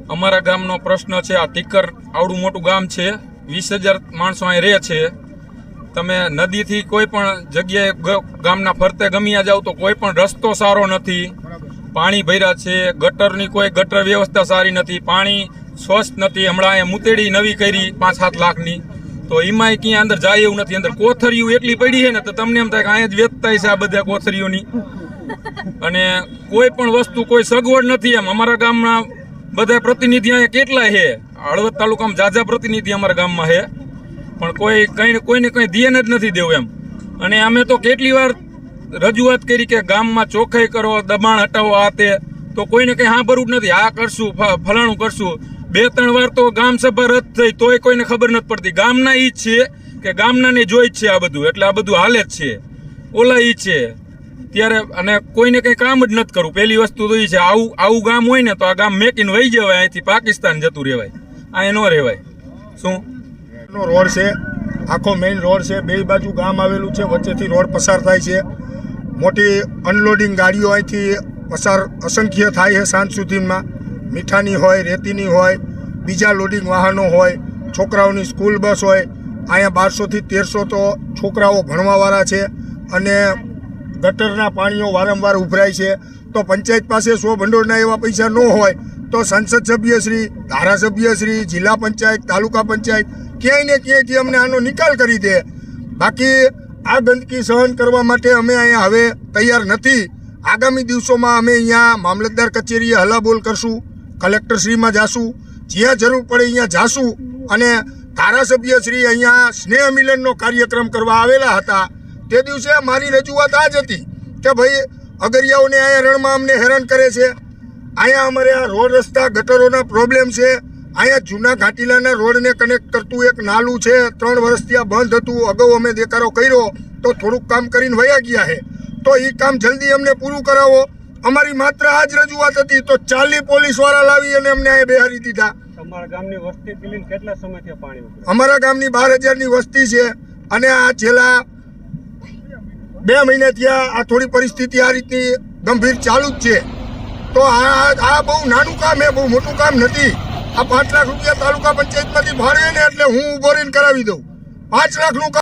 અમારા ગામનો પ્રશ્ન છે આ ટીકર આવડું મોટું ગામ છે, 20,000 માણસો અહીં રહે છે. તમે નદીથી કોઈ પણ જગ્યાએ ગામના ફરતે ગમ્યા જાવ તો કોઈ પણ રસ્તો સારો નથી, પાણી ભર્યા છે, ગટરની કોઈ ગટર વ્યવસ્થા સારી નથી, પાણી સ્વચ્છ નથી. હમણાં અહીંયા મુતેડી નવી કરી 5-7 લાખની, તો એમાંય ક્યાં અંદર જાય એવું નથી. અંદર કોથરીઓ એટલી પડી છે ને તો તમને એમ થાય કે અહીંયા જ વેચતા છે આ બધા કોથરીઓની. અને કોઈ પણ વસ્તુ કોઈ સગવડ નથી. એમ અમારા ગામના બધા પ્રતિનિધિ અહીંયા કેટલા છે, હળવદ તાલુકામાં જાજા પ્રતિનિધિ અમારા ગામમાં છે, પણ કોઈને કંઈ ધ્યાન જ નથી દેવું એમ. અને અમે તો કેટલી વાર રજૂઆત કરી કે ગામમાં ચોખ્ખાઈ કરો, દબાણ હટાવો, આ તે, તો કોઈને કંઈ સાંભળવું જ નથી. આ કરશું, ફલાણું કરશું. 2-3 વાર તો ગામ સભા રદ થઈ તોય કોઈને ખબર નથી પડતી. ગામના ઈ જ છે કે ગામનાને જોઈ જ છે આ બધું, એટલે આ બધું હાલે જ છે. ઓલા ઈ છે ત્યારે, અને કોઈને કંઈ કામ જ નથી કરવું. પહેલી વસ્તુ તો એ છે, આવું ગામ હોય ને તો આ ગામ મેકીને વહી જવાય, અહીંથી પાકિસ્તાન જતું રહેવાય, અહીં ન રહેવાય. શું રોડ છે, આખો મેઇન રોડ છે, બે બાજુ ગામ આવેલું છે, વચ્ચેથી રોડ પસાર થાય છે. મોટી અનલોડિંગ ગાડીઓ અહીંથી પસાર અસંખ્ય થાય છે સાંજ સુધીમાં. મીઠાની હોય, રેતીની હોય, બીજા લોડિંગ વાહનો હોય, છોકરાઓની સ્કૂલ બસ હોય. અહીંયા 1200 થી 1300 તો છોકરાઓ ભણવાવાળા છે, અને ગટરના પાણીઓ વારંવાર ઉભરાય છે. તો પંચાયત પાસે 100 ભંડોળના એવા પૈસા ન હોય તો સંસદ સભ્યશ્રી, ધારાસભ્યશ્રી, જિલ્લા પંચાયત, તાલુકા પંચાયત ક્યાંય ને ક્યાંયથી અમને આનો નિકાલ કરી દે. બાકી આ ગંદકી સહન કરવા માટે અમે અહીંયા હવે તૈયાર નથી. આગામી દિવસોમાં અમે અહીંયા મામલતદાર કચેરીએ હલાબોલ કરશું, કલેક્ટરશ્રીમાં જાશું, જ્યાં જરૂર પડે અહીંયા જાશું. અને ધારાસભ્યશ્રી અહીંયા સ્નેહ મિલનનો કાર્યક્રમ કરવા આવેલા હતા. તે દિવસે મારી રજૂઆત આ જ હતી કે ભાઈ અગરિયાઓને અહીંયા રણમાં અમને હેરાન કરે છે. અહીંયા અમારે આ રોડ રસ્તા ગટરોના પ્રોબ્લેમ છે. અહીંયા જૂના ઘાટીલાના રોડને કનેક્ટ કરતું એક નાલું છે, 3 વર્ષથી આ બંધ હતું. અગાઉ અમે દેકારો કર્યો તો થોડુંક કામ કરીને વયા ગયા છે. તો એ કામ જલ્દી અમને પૂરું કરાવો. અમારી માત્ર આ જ રજૂઆત હતી. તો 40 પોલીસવાળા લાવી અને અમને અહીંયા બેહારી દીધા. અમારા ગામની વસ્તી કેટલા સમયથી પાણી ઉતરે? અમારા ગામની 12,000ની વસ્તી છે, અને આ છેલ્લા 2 મહિનાથી આ થોડી પરિસ્થિતિ આ રીતની ગંભીર ચાલુ જ છે. તો આ બહુ નાનું કામ છે, બહુ મોટું કામ નથી. આ 5 લાખ રૂપિયા તાલુકા પંચાયતમાંથી ફાળવે ને એટલે હું ઉભો રહીને કરાવી દઉં. 5 લાખનું કામ